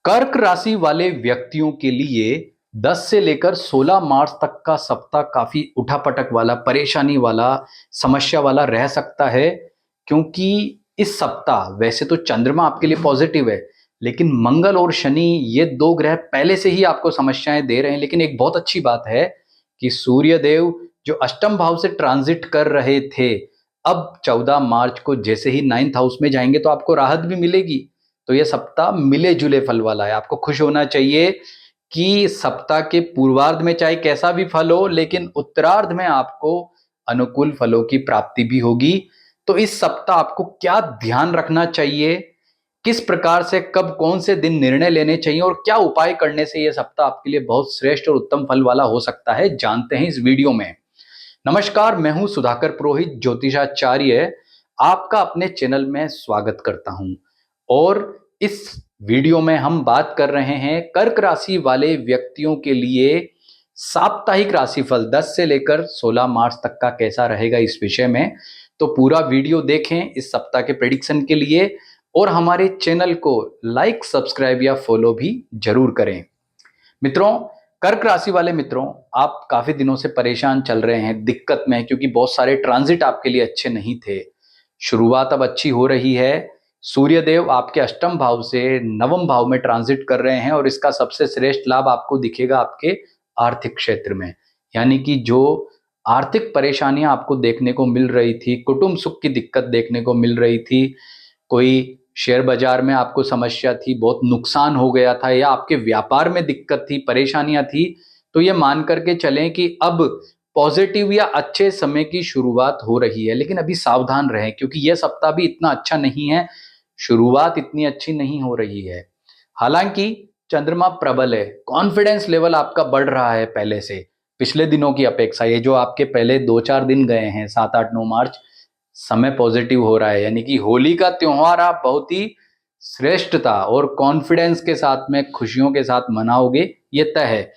कर्क राशि वाले व्यक्तियों के लिए 10 से लेकर 16 मार्च तक का सप्ताह काफी उठापटक वाला, परेशानी वाला, समस्या वाला रह सकता है। क्योंकि इस सप्ताह वैसे तो चंद्रमा आपके लिए पॉजिटिव है, लेकिन मंगल और शनि ये दो ग्रह पहले से ही आपको समस्याएं दे रहे हैं। लेकिन एक बहुत अच्छी बात है कि सूर्य देव जो अष्टम भाव से ट्रांजिट कर रहे थे, अब 14 मार्च को जैसे ही 9th हाउस में जाएंगे तो आपको राहत भी मिलेगी। तो ये सप्ताह मिले जुले फल वाला है। आपको खुश होना चाहिए कि सप्ताह के पूर्वार्ध में चाहे कैसा भी फल हो, लेकिन उत्तरार्ध में आपको अनुकूल फलों की प्राप्ति भी होगी। तो इस सप्ताह आपको क्या ध्यान रखना चाहिए, किस प्रकार से कब कौन से दिन निर्णय लेने चाहिए और क्या उपाय करने से यह सप्ताह आपके लिए बहुत श्रेष्ठ और उत्तम फल वाला हो सकता है, जानते हैं इस वीडियो में। नमस्कार, मैं हूं सुधाकर पुरोहित, ज्योतिषाचार्य, आपका अपने चैनल में स्वागत करता हूं। और इस वीडियो में हम बात कर रहे हैं कर्क राशि वाले व्यक्तियों के लिए साप्ताहिक राशिफल 10 से लेकर 16 मार्च तक का कैसा रहेगा, इस विषय में। तो पूरा वीडियो देखें इस सप्ताह के प्रेडिक्शन के लिए, और हमारे चैनल को लाइक, सब्सक्राइब या फॉलो भी जरूर करें। मित्रों, कर्क राशि वाले मित्रों, आप काफी दिनों से परेशान चल रहे हैं, दिक्कत में हैं, क्योंकि बहुत सारे ट्रांजिट आपके लिए अच्छे नहीं थे। शुरुआत अब अच्छी हो रही है। सूर्य देव आपके अष्टम भाव से नवम भाव में ट्रांजिट कर रहे हैं, और इसका सबसे श्रेष्ठ लाभ आपको दिखेगा आपके आर्थिक क्षेत्र में। यानी कि जो आर्थिक परेशानियां आपको देखने को मिल रही थी, कुटुंब सुख की दिक्कत देखने को मिल रही थी, कोई शेयर बाजार में आपको समस्या थी, बहुत नुकसान हो गया था, या आपके व्यापार में दिक्कत थी, परेशानियां थी, तो ये मान करके चलें कि अब पॉजिटिव या अच्छे समय की शुरुआत हो रही है। लेकिन अभी सावधान रहें, क्योंकि यह सप्ताह भी इतना अच्छा नहीं है, शुरुआत इतनी अच्छी नहीं हो रही है। हालांकि चंद्रमा प्रबल है, कॉन्फिडेंस लेवल आपका बढ़ रहा है पहले से, पिछले दिनों की अपेक्षा। ये जो आपके पहले 2-4 दिन गए हैं, 7-8-9 मार्च, समय पॉजिटिव हो रहा है। यानी कि होली का त्योहार आप बहुत ही श्रेष्ठता और कॉन्फिडेंस के साथ में, खुशियों के साथ मनाओगे, ये तय है।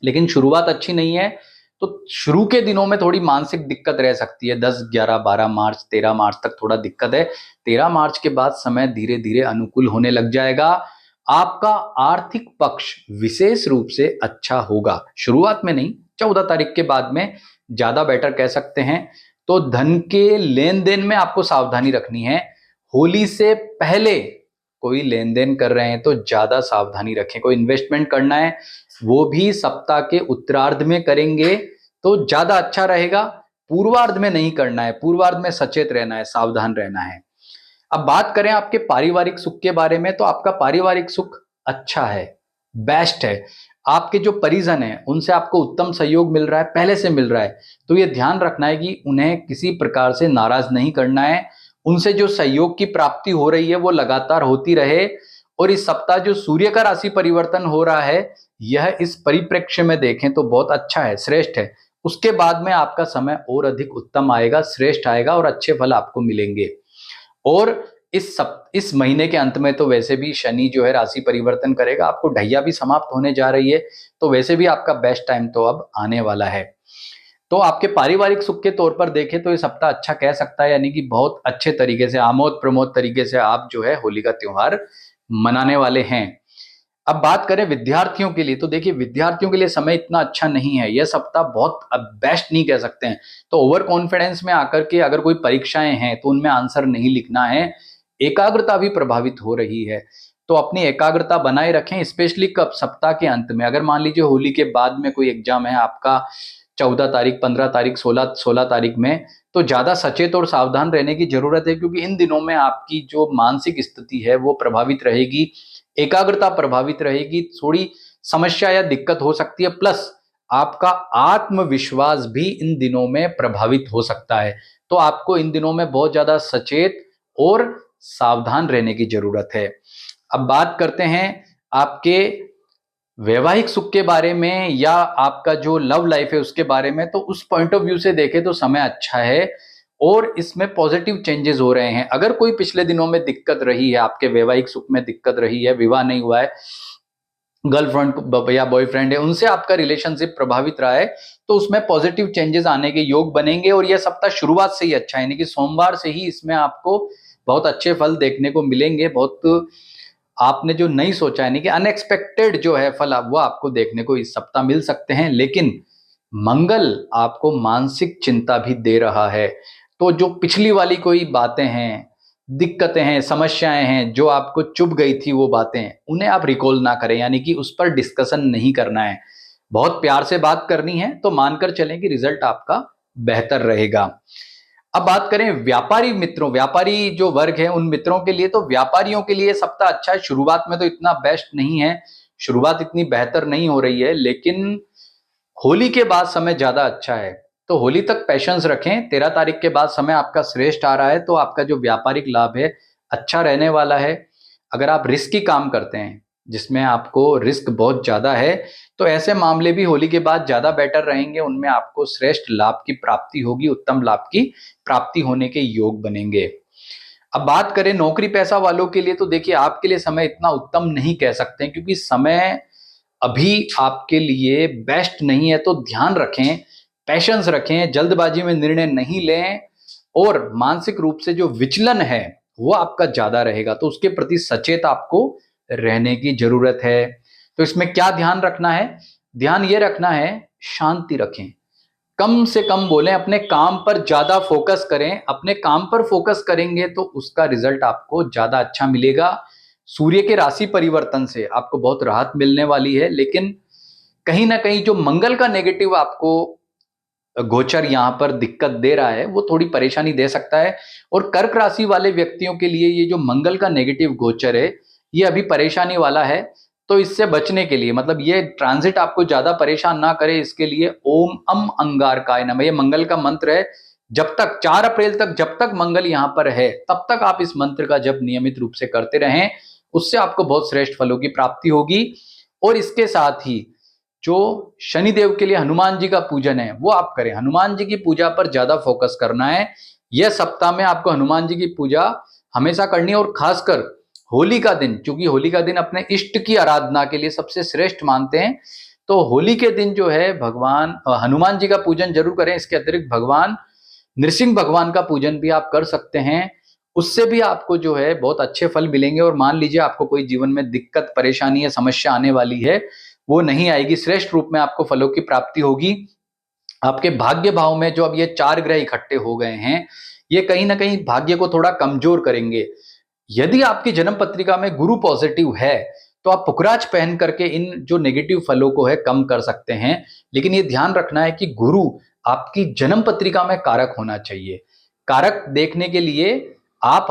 लेकिन शुरुआत अच्छी नहीं है, तो शुरू के दिनों में थोड़ी मानसिक दिक्कत रह सकती है। 10, 11, 12 मार्च, 13 मार्च तक थोड़ा दिक्कत है। 13 मार्च के बाद समय धीरे धीरे अनुकूल होने लग जाएगा। आपका आर्थिक पक्ष विशेष रूप से अच्छा होगा, शुरुआत में नहीं, 14 तारीख के बाद में ज्यादा बेटर कह सकते हैं। तो धन के लेन देन में आपको सावधानी रखनी है। होली से पहले कोई लेन देन कर रहे हैं तो ज्यादा सावधानी रखें। कोई इन्वेस्टमेंट करना है, वो भी सप्ताह के उत्तरार्ध में करेंगे तो ज्यादा अच्छा रहेगा। पूर्वार्ध में नहीं करना है, पूर्वार्ध में सचेत रहना है, सावधान रहना है। अब बात करें आपके पारिवारिक सुख के बारे में, तो आपका पारिवारिक सुख अच्छा है, बेस्ट है। आपके जो परिजन हैं उनसे आपको उत्तम सहयोग मिल रहा है, पहले से मिल रहा है। तो ये ध्यान रखना है कि उन्हें किसी प्रकार से नाराज नहीं करना है। उनसे जो सहयोग की प्राप्ति हो रही है वो लगातार होती रहे। और इस सप्ताह जो सूर्य का राशि परिवर्तन हो रहा है, यह इस परिप्रेक्ष्य में देखें तो बहुत अच्छा है, श्रेष्ठ है। उसके बाद में आपका समय और अधिक उत्तम आएगा, श्रेष्ठ आएगा, और अच्छे फल आपको मिलेंगे। और इस महीने के अंत में तो वैसे भी शनि जो है राशि परिवर्तन करेगा, आपको ढैया भी समाप्त होने जा रही है। तो वैसे भी आपका बेस्ट टाइम तो अब आने वाला है। तो आपके पारिवारिक सुख के तौर पर देखें तो ये सप्ताह अच्छा कह सकता है। यानी कि बहुत अच्छे तरीके से, आमोद प्रमोद तरीके से आप जो है होली का त्योहार मनाने वाले हैं। अब बात करें विद्यार्थियों के लिए, तो देखिए विद्यार्थियों के लिए समय इतना अच्छा नहीं है। यह सप्ताह बहुत बेस्ट नहीं कह सकते हैं। तो ओवर कॉन्फिडेंस में आकर के अगर कोई परीक्षाएं हैं तो उनमें आंसर नहीं लिखना है। एकाग्रता भी प्रभावित हो रही है, तो अपनी एकाग्रता बनाए रखें, स्पेशली कब, सप्ताह के अंत में। अगर मान लीजिए होली के बाद में कोई एग्जाम है आपका 14 तारीख, 15 तारीख, 16 तारीख में, तो ज्यादा सचेत और सावधान रहने की जरूरत है। क्योंकि इन दिनों में आपकी जो मानसिक स्थिति है वो प्रभावित रहेगी, एकाग्रता प्रभावित रहेगी, थोड़ी समस्या या दिक्कत हो सकती है। प्लस आपका आत्मविश्वास भी इन दिनों में प्रभावित हो सकता है। तो आपको इन दिनों में बहुत ज्यादा सचेत और सावधान रहने की जरूरत है। अब बात करते हैं आपके वैवाहिक सुख के बारे में, या आपका जो लव लाइफ है उसके बारे में। तो उस पॉइंट ऑफ व्यू से देखें तो समय अच्छा है, और इसमें पॉजिटिव चेंजेस हो रहे हैं। अगर कोई पिछले दिनों में दिक्कत रही है, आपके वैवाहिक सुख में दिक्कत रही है, विवाह नहीं हुआ है, गर्लफ्रेंड या बॉयफ्रेंड है, उनसे आपका रिलेशनशिप प्रभावित रहा है, तो उसमें पॉजिटिव चेंजेस आने के योग बनेंगे। और यह सप्ताह शुरुआत से ही अच्छा है, यानी कि सोमवार से ही इसमें आपको बहुत अच्छे फल देखने को मिलेंगे। बहुत आपने जो नहीं सोचा, यानी कि अनएक्सपेक्टेड जो है फल वो आपको देखने को इस सप्ताह मिल सकते हैं। लेकिन मंगल आपको मानसिक चिंता भी दे रहा है। तो जो पिछली वाली कोई बातें हैं, दिक्कतें हैं, समस्याएं हैं, जो आपको चुभ गई थी वो बातें, उन्हें आप रिकॉल ना करें, यानी कि उस पर डिस्कशन नहीं करना है। बहुत प्यार से बात करनी है, तो मानकर चलें कि रिजल्ट आपका बेहतर रहेगा। अब बात करें व्यापारी मित्रों, व्यापारी जो वर्ग है उन मित्रों के लिए, तो व्यापारियों के लिए सप्ताह अच्छा है। शुरुआत में तो इतना बेस्ट नहीं है, शुरुआत इतनी बेहतर नहीं हो रही है, लेकिन होली के बाद समय ज्यादा अच्छा है। तो होली तक पेशेंस रखें। 13 तारीख के बाद समय आपका श्रेष्ठ आ रहा है, तो आपका जो व्यापारिक लाभ है अच्छा रहने वाला है। अगर आप रिस्की काम करते हैं जिसमें आपको रिस्क बहुत ज्यादा है, तो ऐसे मामले भी होली के बाद ज्यादा बेटर रहेंगे। उनमें आपको श्रेष्ठ लाभ की प्राप्ति होगी, उत्तम लाभ की प्राप्ति होने के योग बनेंगे। अब बात करें नौकरी पैसा वालों के लिए, तो देखिए आपके लिए समय इतना उत्तम नहीं कह सकते, क्योंकि समय अभी आपके लिए बेस्ट नहीं है। तो ध्यान रखें, पैशंस रखें, जल्दबाजी में निर्णय नहीं लें, और मानसिक रूप से जो विचलन है वो आपका ज्यादा रहेगा, तो उसके प्रति सचेत आपको रहने की जरूरत है। तो इसमें क्या ध्यान रखना है? ध्यान ये रखना है, शांति रखें, कम से कम बोलें, अपने काम पर ज्यादा फोकस करें। अपने काम पर फोकस करेंगे तो उसका रिजल्ट आपको ज्यादा अच्छा मिलेगा। सूर्य के राशि परिवर्तन से आपको बहुत राहत मिलने वाली है, लेकिन कहीं ना कहीं जो मंगल का नेगेटिव आपको गोचर यहाँ पर दिक्कत दे रहा है, वो थोड़ी परेशानी दे सकता है। और कर्क राशि वाले व्यक्तियों के लिए ये जो मंगल का नेगेटिव गोचर है, ये अभी परेशानी वाला है। तो इससे बचने के लिए, मतलब ये ट्रांजिट आपको ज्यादा परेशान ना करे, इसके लिए ओम अम अंगारकाय नमः, ये मंगल का मंत्र है। जब तक 4 अप्रैल तक जब तक मंगल यहाँ पर है, तब तक आप इस मंत्र का जप नियमित रूप से करते रहें, उससे आपको बहुत श्रेष्ठ फलों की प्राप्ति होगी। और इसके साथ ही जो शनिदेव के लिए हनुमान जी का पूजन है वो आप करें। हनुमान जी की पूजा पर ज्यादा फोकस करना है। यह सप्ताह में आपको हनुमान जी की पूजा हमेशा करनी है, और खासकर होली का दिन, क्योंकि होली का दिन अपने इष्ट की आराधना के लिए सबसे श्रेष्ठ मानते हैं। तो होली के दिन जो है भगवान हनुमान जी का पूजन जरूर करें। इसके अतिरिक्त भगवान नृसिंह भगवान का पूजन भी आप कर सकते हैं, उससे भी आपको जो है बहुत अच्छे फल मिलेंगे। और मान लीजिए आपको कोई जीवन में दिक्कत, परेशानी या समस्या आने वाली है, वो नहीं आएगी, श्रेष्ठ रूप में आपको फलों की प्राप्ति होगी। आपके भाग्य भाव में जो अब ये 4 ग्रह इकट्ठे हो गए हैं, ये कहीं ना कहीं भाग्य को थोड़ा कमजोर करेंगे। यदि आपकी जन्म पत्रिका में गुरु पॉजिटिव है, तो आप पुखराज पहन करके इन जो नेगेटिव फलों को है कम कर सकते हैं। लेकिन ये ध्यान रखना है कि गुरु आपकी जन्म पत्रिका में कारक होना चाहिए। कारक देखने के लिए आप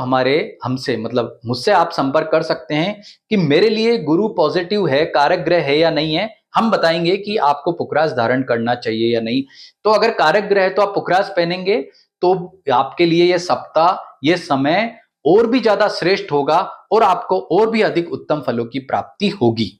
हमसे, मतलब मुझसे आप संपर्क कर सकते हैं कि मेरे लिए गुरु पॉजिटिव है, कारक ग्रह है या नहीं है। हम बताएंगे कि आपको पुखराज धारण करना चाहिए या नहीं। तो अगर कारक ग्रह है तो आप पुखराज पहनेंगे, तो आपके लिए ये सप्ताह, ये समय और भी ज्यादा श्रेष्ठ होगा, और आपको और भी अधिक उत्तम फलों की प्राप्ति होगी।